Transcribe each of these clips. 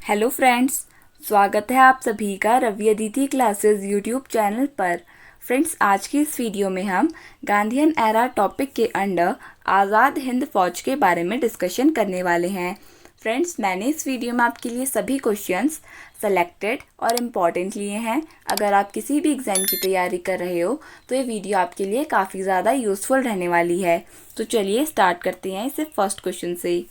Hello friends, स्वागत है आप सभी का Ravi Aditi classes YouTube channel पर। फ्रेंड्स, आज की इस वीडियो में हम गांधीयन एरा टॉपिक के अंडर आज़ाद हिंद फौज के बारे में डिस्कशन करने वाले हैं। फ्रेंड्स, मैंने इस वीडियो में आपके लिए सभी क्वेश्चंस सेलेक्टेड और इम्पॉर्टेंट लिए हैं। अगर आप किसी भी एग्ज़ाम की तैयारी कर रहे हो तो ये वीडियो आपके लिए काफ़ी ज़्यादा यूज़फुल रहने वाली है। तो चलिए स्टार्ट करते हैं इसे फर्स्ट क्वेश्चन से।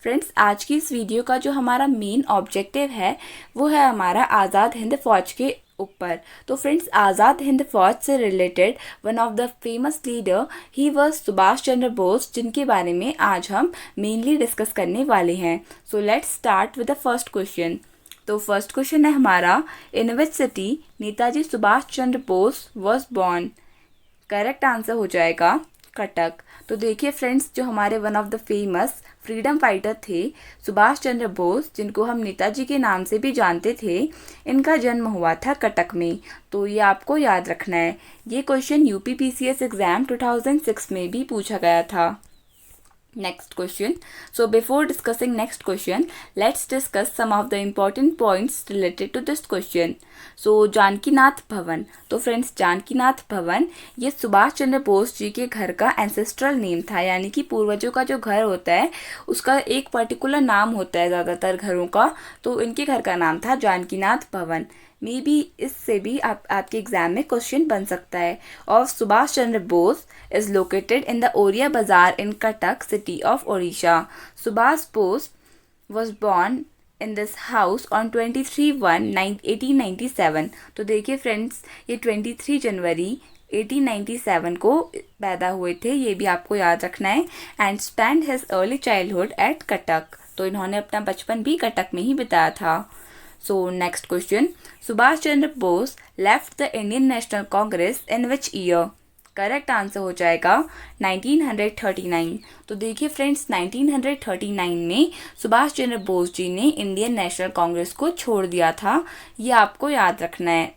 फ्रेंड्स, आज की इस वीडियो का जो हमारा मेन ऑब्जेक्टिव है वो है हमारा आज़ाद हिंद फौज के ऊपर। तो फ्रेंड्स, आज़ाद हिंद फौज से related one of the famous leader he was Subhash Chandra Bose, जिनके बारे में आज हम मेनली डिस्कस करने वाले हैं। So let's start with the first question. तो फर्स्ट क्वेश्चन है हमारा, in which city Netaji Subhash Chandra Bose was born. Correct answer हो जाएगा कटक। तो देखिए फ्रेंड्स, जो हमारे one of the famous freedom fighter थे सुभाष चंद्र बोस, जिनको हम नेताजी के नाम से भी जानते थे, इनका जन्म हुआ था कटक में। तो ये आपको याद रखना है। ये क्वेश्चन यूपीपीसीएस एग्जाम 2006 में भी पूछा गया था। Next question. So before discussing next question, let's discuss some of the important points related to this question. So Janakinath भवन। तो फ्रेंड्स, जानकीनाथ भवन ये सुभाष चंद्र बोस जी के घर का एंसेस्ट्रल नेम था, यानी कि पूर्वजों का जो घर होता है उसका एक पर्टिकुलर नाम होता है ज़्यादातर घरों का। तो इनके घर का नाम था जानकीनाथ भवन। मे बी इससे भी आपके एग्जाम में क्वेश्चन बन सकता है। और Subhash Chandra Bose is located in the Oriya Bazar in Cuttack city of Odisha. Subhash Bose was born in this house on 23/1/1897। तो देखिए फ्रेंड्स, ये 23 जनवरी 1897 को पैदा हुए थे, ये भी आपको याद रखना है। And spend his early childhood at Cuttack. तो इन्होंने अपना बचपन भी कटक में ही बिताया था। So next question. Subhash Chandra Bose left the Indian National Congress in which year? Correct answer हो जाएगा 1939। तो देखिए फ्रेंड्स, 1939 में सुभाष चंद्र बोस जी ने इंडियन नेशनल कांग्रेस को छोड़ दिया था। ये आपको याद रखना है।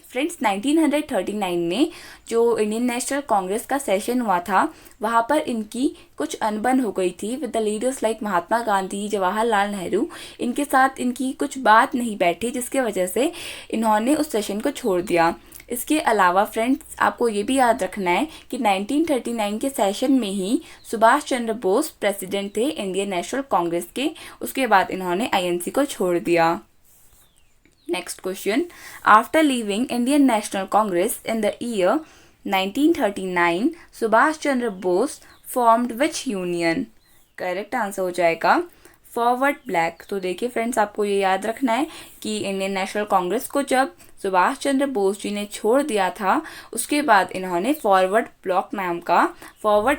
फ्रेंड्स, 1939 में जो इंडियन नेशनल कांग्रेस का सेशन हुआ था वहाँ पर इनकी कुछ अनबन हो गई थी with the leaders like Mahatma Gandhi, Jawaharlal Nehru. इनके साथ इनकी कुछ बात नहीं बैठी, जिसके वजह से इन्होंने उस सेशन को छोड़ दिया। इसके अलावा फ्रेंड्स, आपको ये भी याद रखना है कि 1939 के सेशन में ही सुभाष चंद्र बोस प्रेसिडेंट थे इंडियन नेशनल कांग्रेस के। उसके बाद इन्होंने आईएनसी को छोड़ दिया। Next question. After leaving Indian National Congress in the year 1939, Subhash Chandra Bose formed which union? Correct answer हो जाएगा फॉरवर्ड ब्लैक। तो देखिए फ्रेंड्स, आपको ये याद रखना है कि इंडियन नेशनल कांग्रेस को जब सुभाष चंद्र बोस जी ने छोड़ दिया था, उसके बाद इन्होंने फॉरवर्ड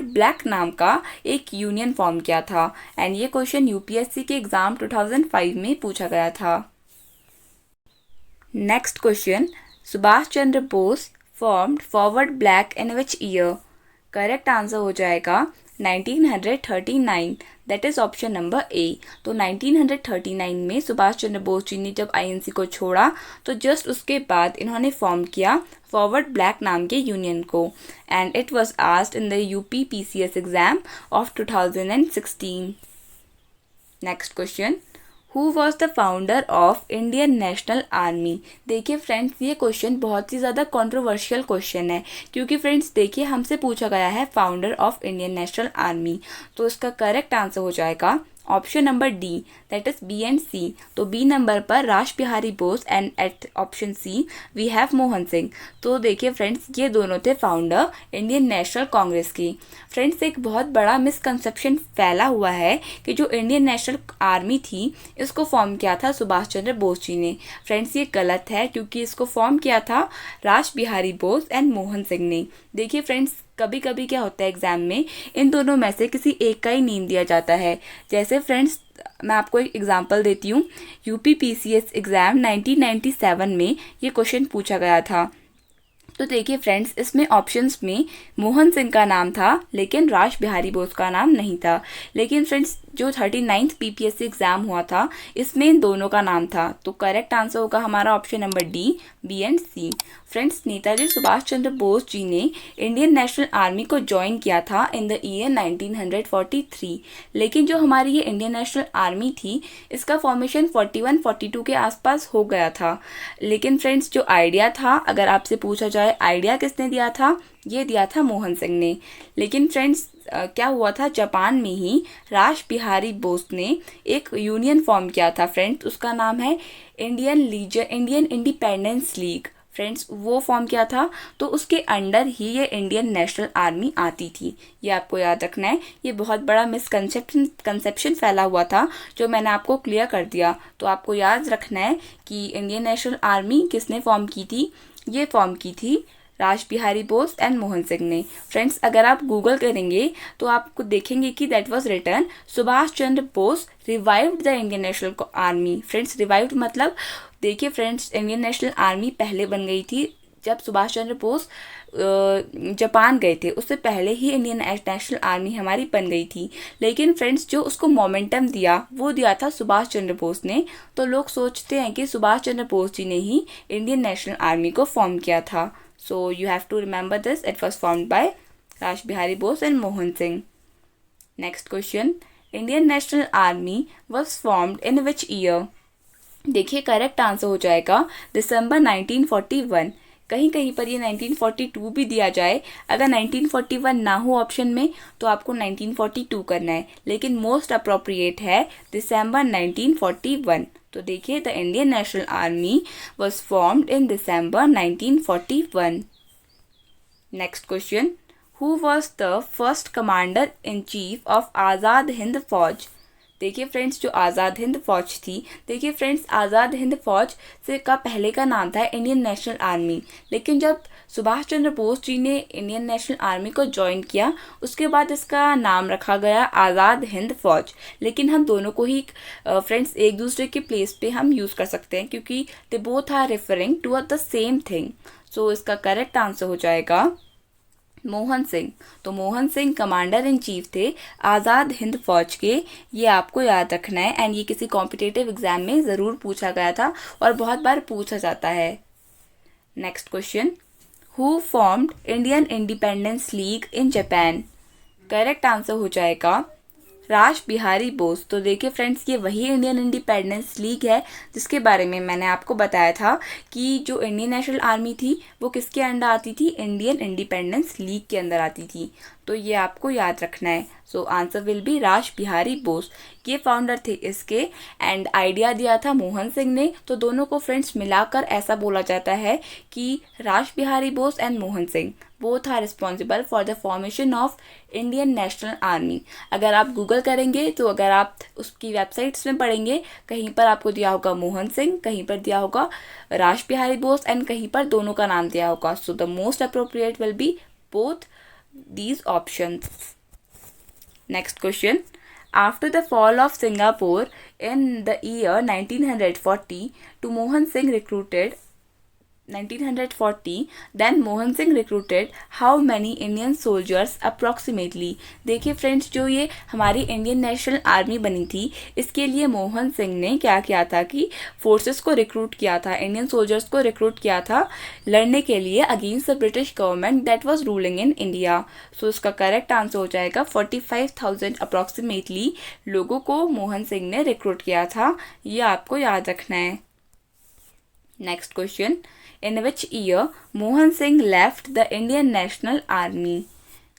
ब्लैक नाम का एक यूनियन फॉर्म किया था। एंड ये क्वेश्चन यूपीएससी के एग्जाम 2005 में पूछा गया था। Next question, Subhash Chandra Bose formed forward black in which year? Correct answer हो जाएगा 1939। That is option number A. तो 1939 में सुभाष चंद्र बोस जी ने जब आईएनसी को छोड़ा तो जस्ट उसके बाद इन्होंने फॉर्म किया फॉरवर्ड ब्लैक नाम के यूनियन को। And it was asked in the UPPCS exam of 2016। Next question, who was the founder of Indian national army? देखिए फ्रेंड्स, ये क्वेश्चन बहुत ही ज़्यादा कंट्रोवर्शियल क्वेश्चन है, क्योंकि फ्रेंड्स देखिए हमसे पूछा गया है founder of Indian national army. तो इसका करेक्ट आंसर हो जाएगा option number D, that is B and C. तो बी नंबर पर Rash Behari Bose and at option C we have Mohan Singh. तो देखिए फ्रेंड्स, ये दोनों थे फाउंडर इंडियन नेशनल कांग्रेस की। फ्रेंड्स, एक बहुत बड़ा मिसकंसेप्शन फैला हुआ है कि जो इंडियन नेशनल आर्मी थी इसको फॉर्म किया था सुभाष चंद्र बोस जी ने। फ्रेंड्स, ये गलत है, क्योंकि इसको फॉर्म किया था राश बिहारी बोस एंड मोहन सिंह ने। देखिए फ्रेंड्स, कभी कभी क्या होता है एग्जाम में, इन दोनों में से किसी एक का ही नेम दिया जाता है। जैसे फ्रेंड्स, मैं आपको एक एग्जांपल देती हूँ। यूपीपीसीएस एग्जाम 1997 में ये क्वेश्चन पूछा गया था तो देखिए फ्रेंड्स, इसमें ऑप्शंस में मोहन सिंह का नाम था लेकिन रास बिहारी बोस का नाम नहीं था। लेकिन फ्रेंड्स, जो 39th पीपीएससी एग्जाम हुआ था इसमें इन दोनों का नाम था। तो करेक्ट आंसर होगा हमारा option number D, B and C. Friends, Netaji Subhash Chandra Bose ji ने इंडियन नेशनल आर्मी को ज्वाइन किया था इन द ईयर 1943। लेकिन जो हमारी ये इंडियन नेशनल आर्मी थी इसका फॉर्मेशन 41-42 के आसपास हो गया था। लेकिन फ्रेंड्स, जो आइडिया था, अगर आपसे पूछा जाए आइडिया किसने दिया था, ये दिया था मोहन सिंह ने। लेकिन फ्रेंड्स, क्या हुआ था, जापान में ही रास बिहारी बोस ने एक यूनियन फॉर्म किया था फ्रेंड्स, उसका नाम है इंडियन इंडिपेंडेंस लीग। फ्रेंड्स, वो फॉर्म किया था, तो उसके अंडर ही ये इंडियन नेशनल आर्मी आती थी। ये आपको याद रखना है। ये बहुत बड़ा कंसेप्शन फैला हुआ था जो मैंने आपको क्लियर कर दिया। तो आपको याद रखना है कि इंडियन नेशनल आर्मी किसने फॉर्म की थी, ये फॉर्म की थी रास बिहारी बोस एंड मोहन सिंह ने। फ्रेंड्स, अगर आप गूगल करेंगे तो आपको देखेंगे कि that was written Subhash Chandra Bose revived the Indian national Army. Friends, revived मतलब, देखिए फ्रेंड्स, इंडियन नेशनल आर्मी पहले बन गई थी जब सुभाष चंद्र बोस जापान गए थे, उससे पहले ही इंडियन नेशनल आर्मी हमारी बन गई थी। लेकिन फ्रेंड्स, जो उसको मोमेंटम दिया वो दिया था सुभाष चंद्र बोस ने। तो लोग सोचते हैं कि सुभाष चंद्र बोस जी ने ही इंडियन नेशनल आर्मी को फॉर्म किया था। So you have to remember this. It was formed by Rash Bihari Bose and Mohan Singh. Next question. Indian National Army was formed in which year? देखिए, करेक्ट आंसर हो जाएगा दिसंबर 1941। कहीं कहीं पर ये 1942 भी दिया जाए। अगर 1941 ना हो ऑप्शन में तो आपको 1942 करना है, लेकिन मोस्ट अप्रोप्रिएट है दिसंबर 1941। तो देखिए, the Indian national army was formed in December 1941। Next question, who was the first commander in chief of Azad Hind Fauj? देखिए फ्रेंड्स, जो आज़ाद हिंद फौज थी, देखिए फ्रेंड्स, आज़ाद हिंद फौज से का पहले का नाम था इंडियन नेशनल आर्मी। लेकिन जब सुभाष चंद्र बोस जी ने इंडियन नेशनल आर्मी को ज्वाइन किया उसके बाद इसका नाम रखा गया आज़ाद हिंद फौज। लेकिन हम दोनों को ही फ्रेंड्स एक दूसरे के प्लेस पे हम यूज़ कर सकते हैं क्योंकि they both are referring to the same thing. So इसका करेक्ट आंसर हो जाएगा मोहन सिंह। तो Mohan Singh commander in chief थे आज़ाद हिंद फौज के। ये आपको याद रखना है एंड ये किसी कॉम्पिटिटिव एग्जाम में ज़रूर पूछा गया था और बहुत बार पूछा जाता है। Next question, who formed Indian independence league in Japan? Correct answer हो जाएगा रास बिहारी बोस। तो देखिए फ्रेंड्स, ये वही इंडियन इंडिपेंडेंस लीग है जिसके बारे में मैंने आपको बताया था कि जो इंडियन नेशनल आर्मी थी वो किसके अंडर आती थी, इंडियन इंडिपेंडेंस लीग के अंदर आती थी। तो ये आपको याद रखना है। सो आंसर विल बी रास बिहारी बोस। ये फाउंडर थे इसके एंड आइडिया दिया था मोहन सिंह ने। तो दोनों को फ्रेंड्स मिलाकर ऐसा बोला जाता है कि Ras Behari Bose and Mohan Singh both are responsible for the formation of Indian national Army. अगर आप गूगल करेंगे तो अगर आप उसकी वेबसाइट्स में पढ़ेंगे, कहीं पर आपको दिया होगा मोहन सिंह, कहीं पर दिया होगा रास बिहारी बोस एंड कहीं पर दोनों का नाम दिया होगा। So the most appropriate will be both these options. Next question, after the fall of Singapore in the year 1940 to Mohan Singh recruited 1940, then Mohan Singh recruited how many Indian soldiers approximately? देखिए friends, जो ये हमारी Indian national army बनी थी इसके लिए मोहन सिंह ने क्या किया था कि फोर्सेस को रिक्रूट किया था, इंडियन सोल्जर्स को रिक्रूट किया था लड़ने के लिए against the British government that was ruling in India. So इसका करेक्ट आंसर हो जाएगा 45,000 अप्रॉक्सीमेटली लोगों को मोहन सिंह ने रिक्रूट किया था। ये आपको याद रखना है। Next question, in which year Mohan Singh left the Indian National Army?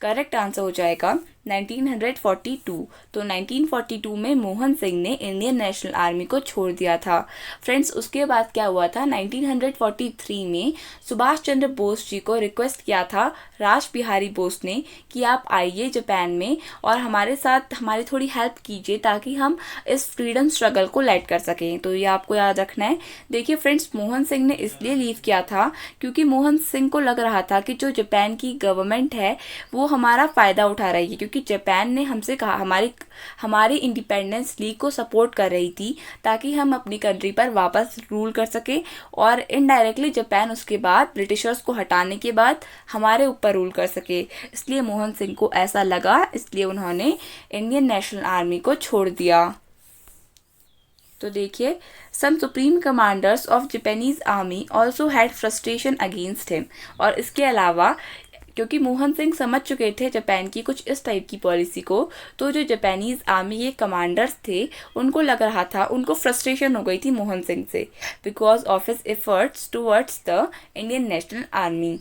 Correct answer हो जाएगा 1942। तो 1942 में मोहन सिंह ने इंडियन नेशनल आर्मी को छोड़ दिया था। फ्रेंड्स, उसके बाद क्या हुआ था, 1943 में सुभाष चंद्र बोस जी को रिक्वेस्ट किया था रास बिहारी बोस ने कि आप आइए जापान में और हमारे साथ हमारी थोड़ी हेल्प कीजिए ताकि हम इस फ्रीडम स्ट्रगल को लीड कर सकें। तो ये आपको याद रखना है। देखिए फ्रेंड्स, मोहन सिंह ने इसलिए लीव किया था क्योंकि मोहन सिंह को लग रहा था कि जो जापान की गवर्नमेंट है वो हमारा फ़ायदा उठा रही है, क्योंकि क्योंकि जापान ने हमसे कहा हमारी इंडिपेंडेंस लीग को सपोर्ट कर रही थी ताकि हम अपनी कंट्री पर वापस रूल कर सके, और इनडायरेक्टली जापान उसके बाद ब्रिटिशर्स को हटाने के बाद हमारे ऊपर रूल कर सके। इसलिए मोहन सिंह को ऐसा लगा, इसलिए उन्होंने इंडियन नेशनल आर्मी को छोड़ दिया। तो देखिए, some supreme commanders of Japanese army also had frustration against him. और इसके अलावा क्योंकि मोहन सिंह समझ चुके थे जापान की कुछ इस टाइप की पॉलिसी को, तो जो जापानीज आर्मी के कमांडर्स थे उनको लग रहा था, उनको फ्रस्ट्रेशन हो गई थी मोहन सिंह से, because of his efforts towards the Indian national army.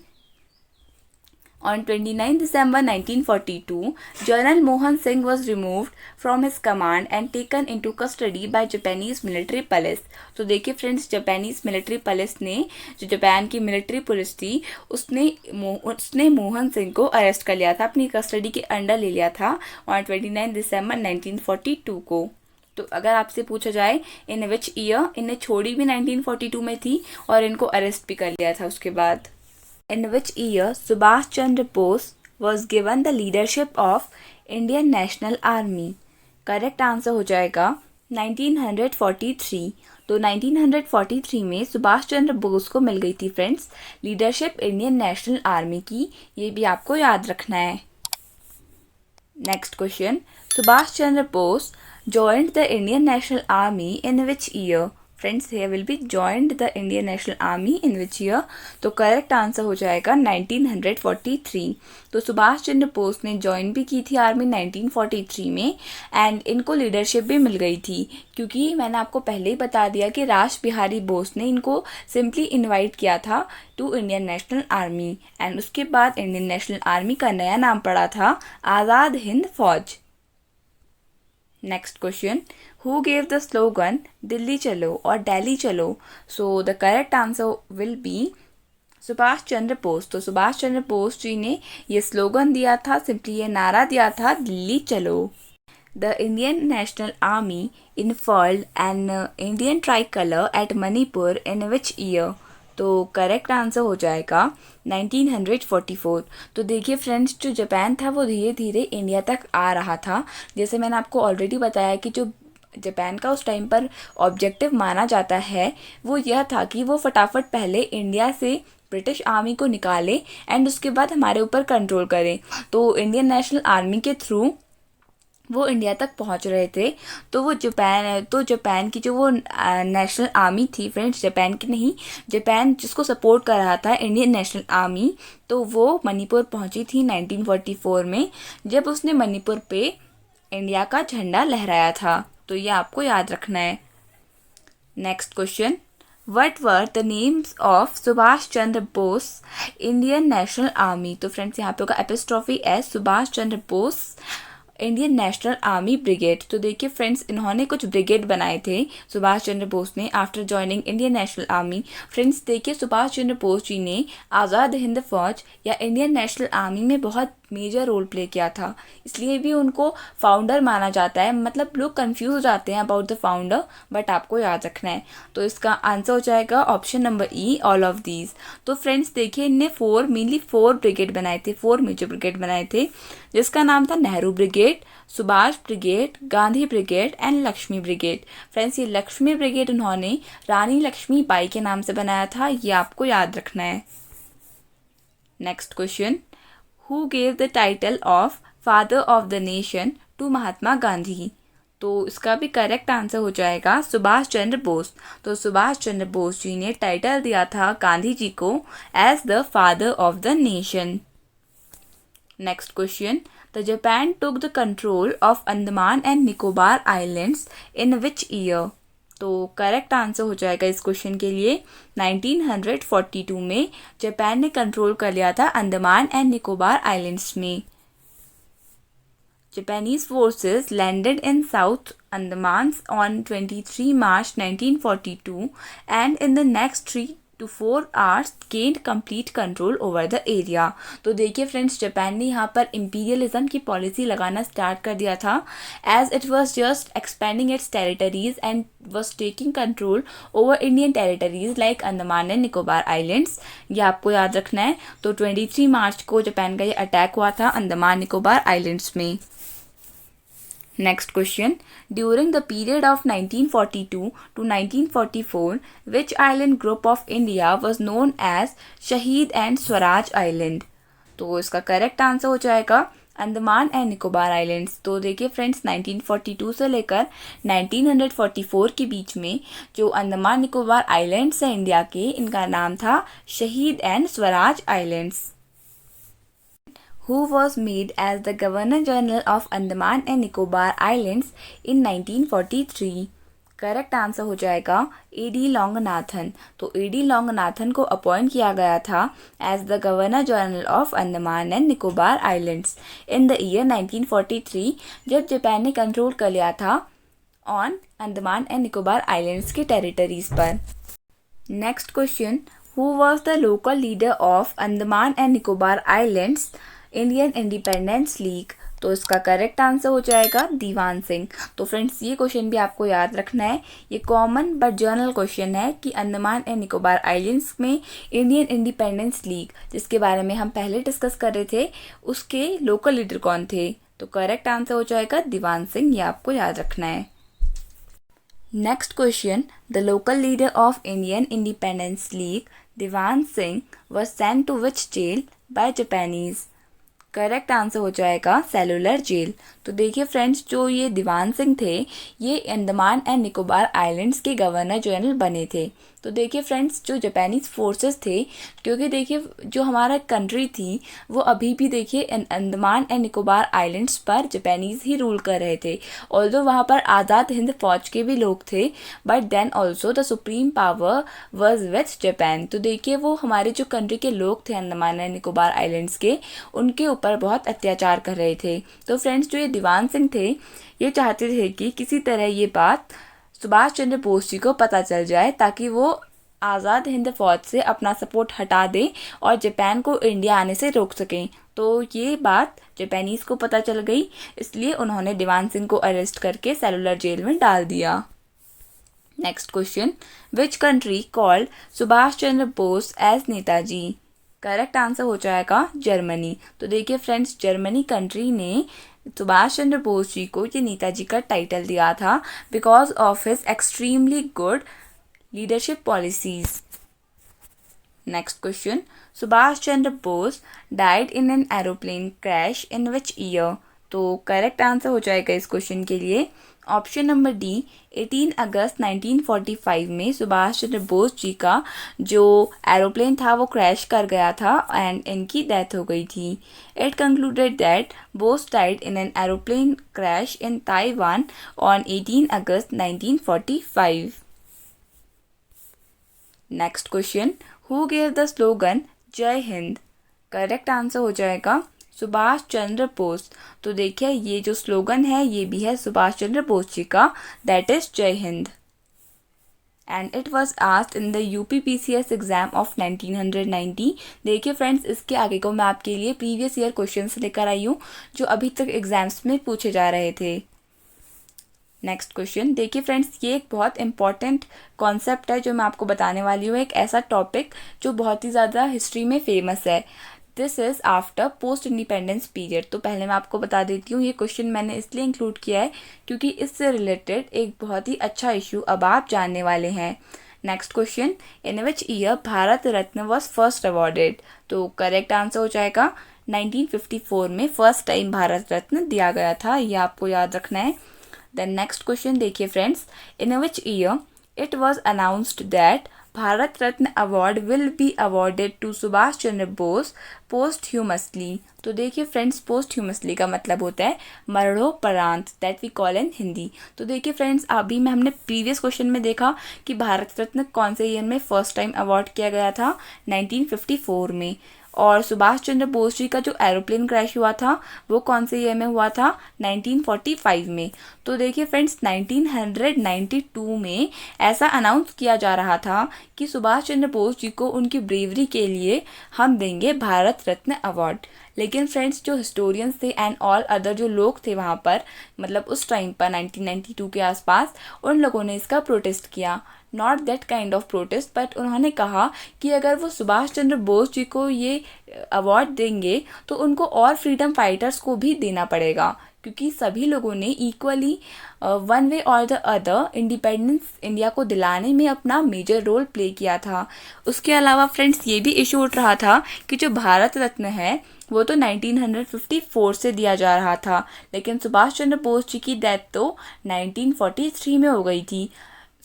On 29 December 1942, General Mohan Singh was removed from his command and taken into custody by Japanese military police. तो देखिए फ्रेंड्स, जापानीज मिलिट्री पुलिस ने, जो Japan की military police थी, उसने मोहन सिंह को arrest कर लिया था, अपनी कस्टडी के अंडर ले लिया था on 29 दिसंबर 1942 को। तो अगर आपसे पूछा जाए इन विच ईयर, इन्हें छोड़ी भी 1942 में थी और इनको अरेस्ट भी कर लिया था उसके बाद। In which year Subhash Chandra Bose was given the leadership of Indian National Army? Correct answer हो जाएगा 1943। तो 1943 में सुभाष चंद्र बोस को मिल गई थी friends leadership Indian national army की, ये भी आपको याद रखना है। Next question, Subhash Chandra Bose joined the Indian National Army in which year? Friends, here will be joined the Indian National Army in which year? तो करेक्ट आंसर हो जाएगा 1943। तो सुभाष चंद्र बोस ने ज्वाइन भी की थी आर्मी 1943 में, एंड इनको लीडरशिप भी मिल गई थी, क्योंकि मैंने आपको पहले ही बता दिया कि राज बिहारी बोस ने इनको सिंपली इनवाइट किया था to Indian national Army, and उसके बाद इंडियन नेशनल आर्मी का नया नाम पड़ा था Azad Hind Fauj. Next question, who gave the slogan Delhi Chalo और Delhi Chalo? So the correct answer will be Subhash Chandra Bose. तो सुभाष चंद्र बोस जी ने ये स्लोगन दिया था, सिंपली ये नारा दिया था, दिल्ली चलो। The Indian national Army unfurled an Indian tricolour at Manipur in which year? तो करेक्ट आंसर हो जाएगा 1944। तो देखिए फ्रेंड्स, जो जापान था वो धीरे धीरे इंडिया तक आ रहा था। जैसे मैंने आपको ऑलरेडी बताया कि जो जापान का उस टाइम पर ऑब्जेक्टिव माना जाता है वो यह था कि वो फटाफट पहले इंडिया से ब्रिटिश आर्मी को निकाले एंड उसके बाद हमारे ऊपर कंट्रोल करें। तो इंडियन नेशनल आर्मी के थ्रू वो इंडिया तक पहुंच रहे थे। तो जापान की जो वो नेशनल आर्मी थी फ्रेंड्स, जापान की नहीं, जापान जिसको सपोर्ट कर रहा था इंडियन नेशनल आर्मी, तो वो मणिपुर पहुंची थी 1944 में, जब उसने मणिपुर पे इंडिया का झंडा लहराया था। तो ये आपको याद रखना है। Next question, What were the names of Subhash Chandra Bose Indian national army? तो फ्रेंड्स यहाँ पे होगा apostrophe S, Subhash Chandra Bose Indian national army brigade. तो देखिए फ्रेंड्स, इन्होंने कुछ ब्रिगेड बनाए थे सुभाष चंद्र बोस ने after joining Indian national Army. Friends देखिए, सुभाष चंद्र बोस जी ने आज़ाद हिंद फौज या इंडियन नेशनल आर्मी में बहुत मेजर रोल प्ले किया था, इसलिए भी उनको फाउंडर माना जाता है। मतलब लोग कंफ्यूज हो जाते हैं अबाउट द फाउंडर, बट आपको याद रखना है। तो इसका आंसर हो जाएगा option number E, all of these. तो फ्रेंड्स देखिए, इनने मेनली फोर ब्रिगेड बनाए थे, फोर मेजर ब्रिगेड बनाए थे, जिसका नाम था Nehru brigade, Subhas brigade, Gandhi brigade and Lakshmi brigade. Friends ये लक्ष्मी ब्रिगेड उन्होंने रानी लक्ष्मी बाई के नाम से बनाया था, ये आपको याद रखना है। Next question, Who gave the title of Father of the Nation to Mahatma Gandhi? तो इसका भी करेक्ट आंसर हो जाएगा सुभाष चंद्र बोस। तो सुभाष चंद्र बोस जी ने टाइटल दिया था गांधी जी को as the father of the nation. Next question, the Japan took the control of Andaman and Nicobar islands in which year? तो करेक्ट आंसर हो जाएगा इस क्वेश्चन के लिए 1942 में जापान ने कंट्रोल कर लिया था अंडमान एंड निकोबार आइलैंड्स में। Japanese forces landed in South Andaman on 23 March 1942 and in the next to 4 hours gained complete control over the area। तो देखिए फ्रेंड्स, जापान ने यहाँ पर इम्पीरियलिज्म की पॉलिसी लगाना स्टार्ट कर दिया था, as it was just expanding its territories and was taking control over Indian territories like Andaman and Nicobar islands. ये आपको याद रखना है। तो 23 मार्च को जापान का ये अटैक हुआ था अंडमान निकोबार आइलैंड्स में। Next question. During the period of 1942 to 1944, which island group of India was known as Shaheed and Swaraj Island? तो इसका करेक्ट आंसर हो जाएगा अंडमान एंड निकोबार आइलैंड्स। तो देखिए फ्रेंड्स, 1942 से लेकर 1944 के बीच में जो अंडमान निकोबार आइलैंड्स हैं इंडिया के, इनका नाम था शहीद and Swaraj islands. Who was made as the Governor General of Andaman and Nicobar Islands in 1943? Correct answer हो जाएगा एडी लॉन्गनाथन। तो एडी लॉन्गनाथन को अपॉइंट किया गया था as the governor general of Andaman and Nicobar islands in the year 1943, जब जापान ने control कर लिया था on Andaman and Nicobar islands के टेरिटरीज पर। Next question, who was the local leader of Andaman and Nicobar islands Indian independence league? तो इसका करेक्ट आंसर हो जाएगा दीवान सिंह। तो फ्रेंड्स, ये क्वेश्चन भी आपको याद रखना है। ये कॉमन बट जनरल क्वेश्चन है कि अंडमान एंड निकोबार आइलैंड्स में इंडियन इंडिपेंडेंस लीग, जिसके बारे में हम पहले डिस्कस कर रहे थे, उसके लोकल लीडर कौन थे? तो करेक्ट आंसर हो जाएगा दीवान सिंह। ये आपको याद रखना है। Next question, the local leader of Indian independence league Diwan Singh was sent to which jail by Japanese? Correct answer हो जाएगा सेलुलर जेल। तो देखिए फ्रेंड्स, जो ये दीवान सिंह थे, ये अंडमान एंड निकोबार आइलैंड्स के गवर्नर जनरल बने थे। तो देखिए फ्रेंड्स, जो जापानीज फोर्सेस थे, क्योंकि देखिए जो हमारा कंट्री थी वो अभी भी देखिए अंडमान एंड निकोबार आइलैंड्स पर जापानीज ही रूल कर रहे थे। ऑल्दो वहाँ पर आज़ाद हिंद फौज के भी लोग थे, but then also the supreme power was with Japan. तो देखिए वो हमारे जो कंट्री के लोग थे अंडमान एंड निकोबार आइलैंड्स के, उनके ऊपर बहुत अत्याचार कर रहे थे। तो फ्रेंड्स, जो ये दीवान सिंह थे, ये चाहते थे कि किसी तरह ये बात सुभाष चंद्र बोस जी को पता चल जाए, ताकि वो आज़ाद हिंद फौज से अपना सपोर्ट हटा दें और जापान को इंडिया आने से रोक सकें। तो ये बात जापानीज को पता चल गई, इसलिए उन्होंने दीवान सिंह को अरेस्ट करके सेलुलर जेल में डाल दिया। Next question, which country called Subhas Chandra Bose as Netaji? Correct answer हो जाएगा जर्मनी। तो देखिए फ्रेंड्स, जर्मनी कंट्री ने सुभाष चंद्र बोस जी को ये नेताजी का टाइटल दिया था because of his extremely good leadership policies. Next question, Subhash Chandra Bose died in an aeroplane crash in which year? तो करेक्ट आंसर हो जाएगा इस क्वेश्चन के लिए ऑप्शन नंबर डी, 18 अगस्त 1945 में सुभाष चंद्र बोस जी का जो एरोप्लेन था वो क्रैश कर गया था एंड इनकी डेथ हो गई थी। It concluded that Bose died in an aeroplane crash in Taiwan on 18 August 1945। Next question, who gave the slogan जय हिंद? करेक्ट आंसर हो जाएगा सुभाष चंद्र बोस। तो देखिए ये जो स्लोगन है ये भी है सुभाष चंद्र बोस जी का, दैट इज जय Hind. And it was asked in the UPPCS exam of 1990। देखिए फ्रेंड्स, इसके आगे को मैं आपके लिए प्रीवियस ईयर क्वेश्चंस लेकर आई हूँ जो अभी तक एग्जाम्स में पूछे जा रहे थे। नेक्स्ट क्वेश्चन, देखिए फ्रेंड्स, ये एक बहुत इंपॉर्टेंट कॉन्सेप्ट है जो मैं आपको बताने वाली हूँ, एक ऐसा टॉपिक जो बहुत ही ज़्यादा हिस्ट्री में फेमस है। This is after post independence period. तो पहले मैं आपको बता देती हूँ, ये क्वेश्चन मैंने इसलिए इंक्लूड किया है क्योंकि इससे रिलेटेड एक बहुत ही अच्छा इशू अब आप जानने वाले हैं। Next question, in which year Bharat Ratna was first awarded? तो करेक्ट आंसर हो जाएगा 1954 में फर्स्ट टाइम भारत रत्न दिया गया था, ये आपको याद रखना है। देन नेक्स्ट क्वेश्चन देखिए friends, in which year it was announced that Bharat Ratna award will be awarded to Subhash Chandra Bose posthumously? तो देखिए फ्रेंड्स, पोस्टह्यूमसली का मतलब होता है मरणोपरांत, that we call in Hindi. तो देखिए फ्रेंड्स, अभी में हमने प्रीवियस क्वेश्चन में देखा कि भारत रत्न कौन से ईयर में फर्स्ट टाइम अवार्ड किया गया था, 1954 में। और सुभाष चंद्र बोस जी का जो एरोप्लेन क्रैश हुआ था वो कौन से ईयर में हुआ था? 1945 में। तो देखिए फ्रेंड्स, 1992 में ऐसा अनाउंस किया जा रहा था कि सुभाष चंद्र बोस जी को उनकी ब्रेवरी के लिए हम देंगे भारत रत्न अवार्ड। लेकिन फ्रेंड्स, जो हिस्टोरियंस थे एंड ऑल अदर जो लोग थे वहाँ पर, मतलब उस टाइम पर 1992 के आसपास, उन लोगों ने इसका प्रोटेस्ट किया। Not that kind of protest, but उन्होंने कहा कि अगर वो सुभाष चंद्र बोस जी को ये अवार्ड देंगे तो उनको और फ्रीडम फाइटर्स को भी देना पड़ेगा, क्योंकि सभी लोगों ने इक्वली वन वे और द अदर इंडिपेंडेंस इंडिया को दिलाने में अपना मेजर रोल प्ले किया था। उसके अलावा फ्रेंड्स, ये भी इशू उठ रहा था कि जो भारत रत्न है वो तो 1954 से दिया जा रहा था, लेकिन सुभाष चंद्र बोस जी की डेथ तो 1943 में हो गई थी।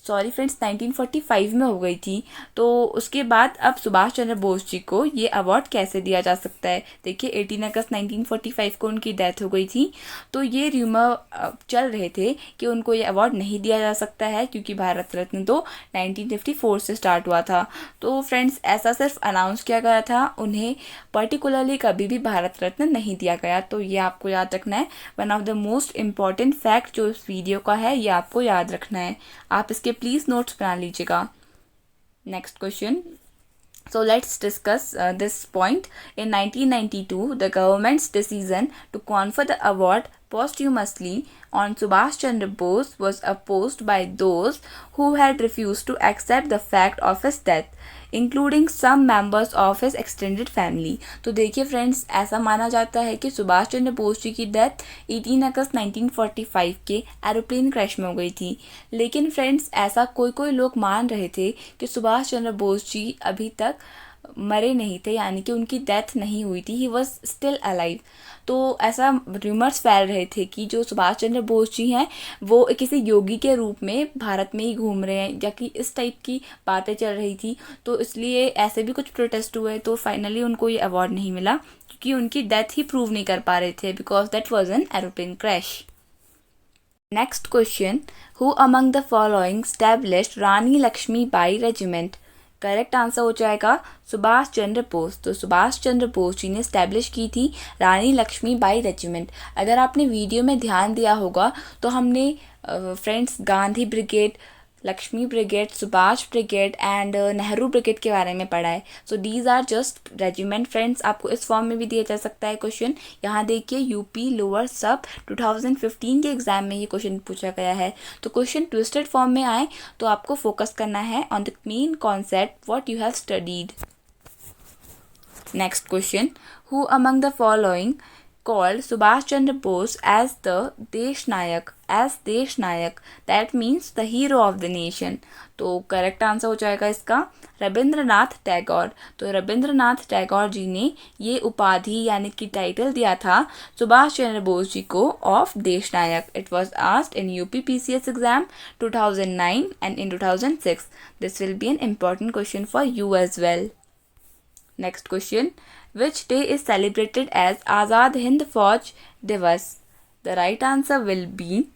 सॉरी फ्रेंड्स, 1945 में हो गई थी। तो उसके बाद अब सुभाष चंद्र बोस जी को ये अवार्ड कैसे दिया जा सकता है? देखिए, 18 अगस्त 1945 को उनकी डेथ हो गई थी, तो ये र्यूमर चल रहे थे कि उनको ये अवार्ड नहीं दिया जा सकता है, क्योंकि भारत रत्न तो 1954 से स्टार्ट हुआ था। तो फ्रेंड्स, ऐसा सिर्फ अनाउंस किया गया था, उन्हें पर्टिकुलरली कभी भी भारत रत्न नहीं दिया गया। तो ये आपको याद रखना है। One of the most important fact जो इस वीडियो का है, ये आपको याद रखना है। आप इसके प्लीज नोट्स बना लीजिएगा। Next question, so let's discuss this point. In 1992, the government's decision to confer the award posthumously on Subhash Chandra Bose was opposed by those who had refused to accept the fact of his death, including some members of his extended family. तो देखिए friends, ऐसा माना जाता है कि सुभाष चंद्र बोस जी की death 18 अगस्त 1945 के aeroplane crash में हो गई थी। लेकिन फ्रेंड्स, ऐसा कोई कोई लोग मान रहे थे कि सुभाष चंद्र बोस जी अभी तक मरे नहीं थे, यानी कि उनकी डेथ नहीं हुई थी, ही वॉज स्टिल अलाइव। तो ऐसा रूमर्स फैल रहे थे कि जो सुभाष चंद्र बोस जी हैं वो किसी योगी के रूप में भारत में ही घूम रहे हैं, या कि इस टाइप की बातें चल रही थी। तो इसलिए ऐसे भी कुछ प्रोटेस्ट हुए, तो फाइनली उनको ये अवार्ड नहीं मिला, क्योंकि उनकी डेथ ही प्रूव नहीं कर पा रहे थे, because that was an aeroplane crash. Next question, who among the following established Rani Lakshmibai regiment? Correct answer हो जाएगा सुभाष चंद्र बोस। तो सुभाष चंद्र बोस जी ने स्टैब्लिश की थी रानी लक्ष्मीबाई रेजिमेंट। अगर आपने वीडियो में ध्यान दिया होगा तो हमने friends Gandhi brigade, Lakshmi brigade, Subhas brigade and Nehru brigade के बारे में पढ़ा है। So these are just regiment friends. आपको इस फॉर्म में भी दिया जा सकता है क्वेश्चन। यहाँ देखिए, यूपी लोअर सब 2015 के एग्जाम में ये क्वेश्चन पूछा गया है। तो क्वेश्चन ट्विस्टेड फॉर्म में आए तो आपको फोकस करना है on the main concept what you have studied. Next question, who among the following called Subhash Chandra Bose as the Desh Nayak, that means the hero of the nation। तो correct answer हो जाएगा इसका रविंद्रनाथ टैगोर। तो रविंद्रनाथ टैगोर जी ने ये उपाधि यानी कि टाइटल दिया था सुभाष चंद्र बोस जी को of Desh Nayak. It was asked in UPPCS exam 2009 and in 2006। This will be an important question for you as well. Next question, which day is celebrated as Azad Hind Fauj Divas? The right answer will be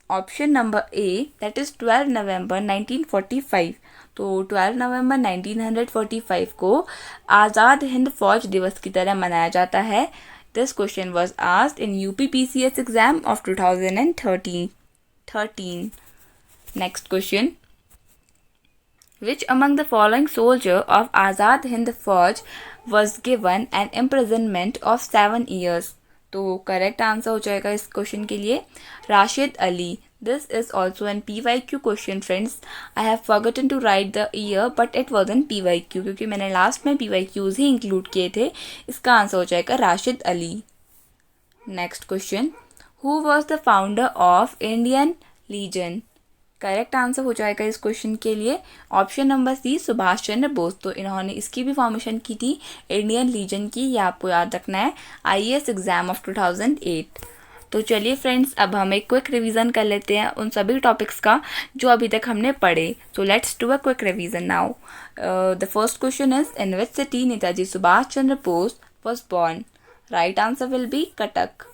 option number A, that is 12 November 1945। तो 12 नवंबर 1945 को आज़ाद हिंद फौज दिवस की तरह मनाया जाता है। This question was asked in UPPCS exam of 2013। Next question, which among the following soldier of Azad Hind Fauj was given an imprisonment of 7 years? तो करेक्ट आंसर हो जाएगा इस क्वेश्चन के लिए Rashid Ali. This is also an PYQ question friends. I have forgotten to write the year but it was an PYQ, क्योंकि मैंने last में PYQs ही include किए थे। इसका आंसर हो जाएगा Rashid Ali. Next question, who was the founder of Indian legion? Correct answer हो जाएगा इस क्वेश्चन के लिए option number C, Subhas Chandra Bose. तो इन्होंने इसकी भी फॉर्मेशन की थी इंडियन लीजन की, ये आपको याद रखना है IAS एग्जाम ऑफ 2008। तो चलिए फ्रेंड्स, अब हम एक क्विक रिवीजन कर लेते हैं उन सभी टॉपिक्स का जो अभी तक हमने पढ़े। So let's do a quick revision now. The first question is, in which city Netaji Subhash Chandra Bose was born? Right answer will B Cuttack.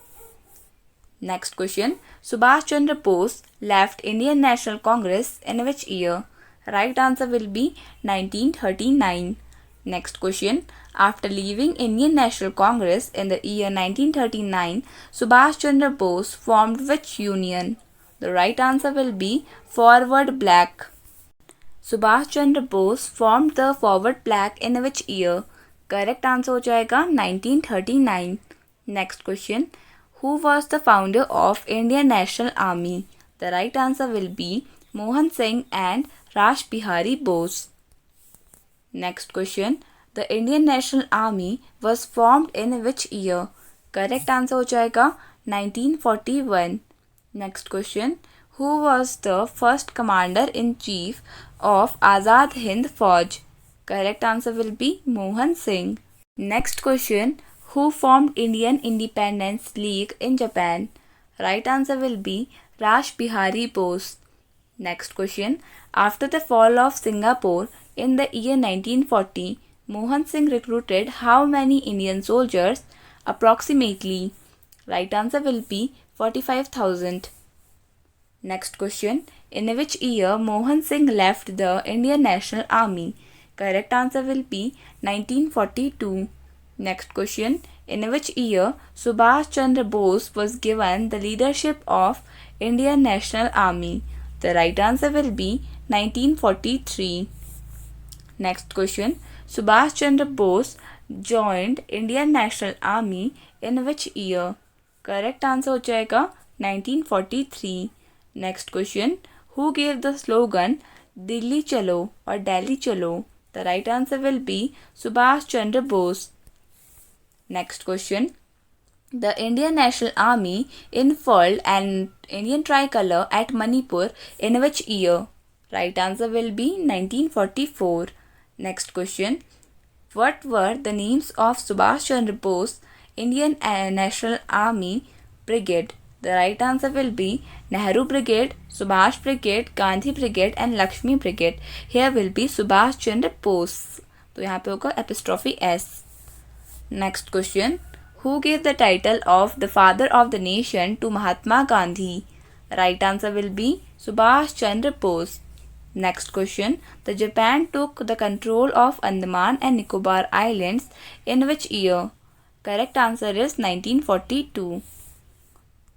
Next question, Subhash Chandra Bose left Indian National Congress in which year? Right answer will be 1939। Next question. After leaving Indian National Congress in the year 1939, Subhash Chandra Bose formed which union? The right answer will be Forward Black. Subhash Chandra Bose formed the Forward Black in which year? Correct answer हो जाएगा 1939. Next question. Who was the founder of Indian National Army? The right answer will be Mohan Singh and Rash Bihari Bose. Next question. The Indian National Army was formed in which year? Correct answer हो जाएगा 1941. Next question. Who was the first commander-in-chief of Azad Hind Fauj? Correct answer will be Mohan Singh. Next question. Who formed Indian Independence League in Japan? Right answer will be Rash Bihari Bose. Next question. After the fall of Singapore in the year 1940, Mohan Singh recruited how many Indian soldiers? Approximately. Right answer will be 45,000. Next question. In which year Mohan Singh left the Indian National Army? Correct answer will be 1942. Next question. In which year Subhash Chandra Bose was given the leadership of Indian National Army? The right answer will be 1943. Next question. Subhash Chandra Bose joined Indian National Army in which year? Correct answer हो जाएगा 1943. Next question. Who gave the slogan Dilli Chalo or Delhi Chalo? The right answer will be Subhash Chandra Bose. Next question. The Indian National Army unfurled an Indian tricolor at Manipur in which year? Right answer will be 1944. Next question. What were the names of Subhash Chandra Bose Indian National Army Brigade? The right answer will be Nehru Brigade, Subhash Brigade, Gandhi Brigade and Lakshmi Brigade. Here will be Subhash Chandra Bose. तो यहाँ पे होगा apostrophe S. Next question. Who gave the title of the father of the nation to Mahatma Gandhi? Right answer will be Subhash Chandra Bose. Next question. The Japan took the control of Andaman and Nicobar Islands in which year? Correct answer is 1942.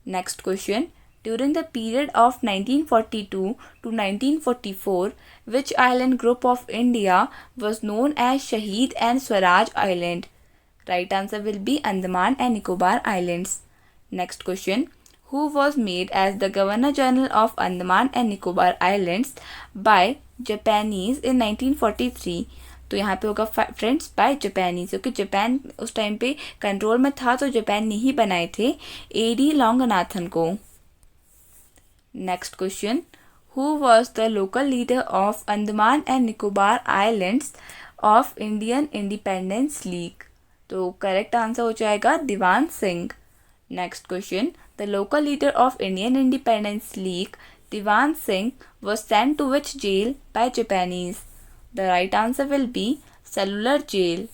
Next question. During the period of 1942 to 1944, which island group of India was known as Shaheed and Swaraj Island? Right answer will be Andaman and Nicobar Islands. Next question. Who was made as the Governor General of Andaman and Nicobar Islands by Japanese in 1943? तो यहाँ पे होगा friends bye Japanese, क्योंकि Japan उस time पे control में था तो जापान ने ही बनाए थे एडी लॉन्गनाथन को. Next question. Who was the local leader of Andaman and Nicobar islands of Indian independence league? तो करेक्ट आंसर हो जाएगा Diwan Singh. Next question. The local leader of Indian independence league Diwan Singh was sent to which jail by Japanese? The right answer will be Cellular Jail.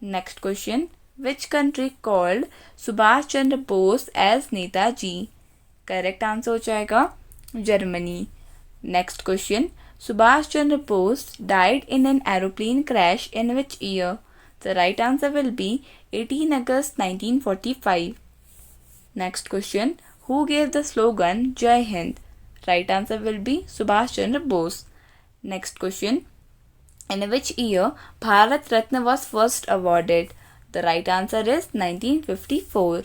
Next question. Which country called Subhash Chandra Bose as Netaji? Correct answer हो जाएगा Germany. Next question. Subhash Chandra Bose died in an aeroplane crash in which year? The right answer will be 18 August 1945. Next question. Who gave the slogan Jai Hind? Right answer will be Subhash Chandra Bose. Next question. In which year Bharat Ratna was first awarded? The right answer is 1954.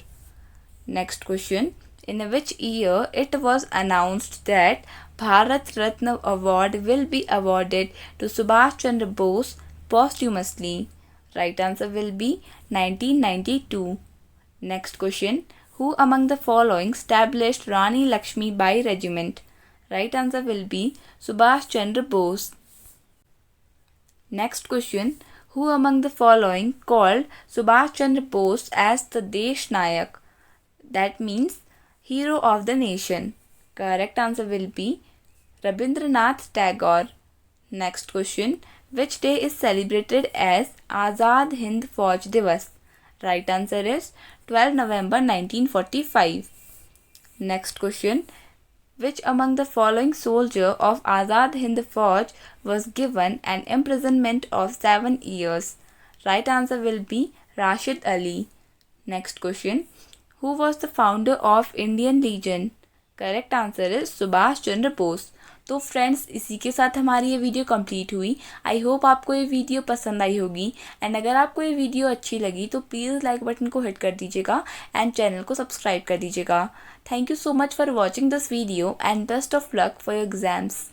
Next question. In which year it was announced that Bharat Ratna award will be awarded to Subhash Chandra Bose posthumously? Right answer will be 1992. Next question. Who among the following established Rani Lakshmi Bai Regiment? Right answer will be Subhash Chandra Bose. Next question. Who among the following called Subhash Chandra Bose as the Desh Nayak? That means hero of the nation. Correct answer will be Rabindranath Tagore. Next question. Which day is celebrated as Azad Hind Fauj Divas? Right answer is 12 November 1945. Next question. Which among the following soldier of Azad Hind Fauj was given an imprisonment of 7 years? Right answer will be Rashid Ali. Next question. Who was the founder of Indian Legion? Correct answer है सुभाष चंद्र बोस। तो friends इसी के साथ हमारी ये video complete हुई। I hope आपको ये वीडियो पसंद आई होगी एंड अगर आपको ये वीडियो अच्छी लगी तो प्लीज़ लाइक बटन को हिट कर दीजिएगा एंड चैनल को सब्सक्राइब कर दीजिएगा। Thank you so much for watching this video and best of luck for your exams.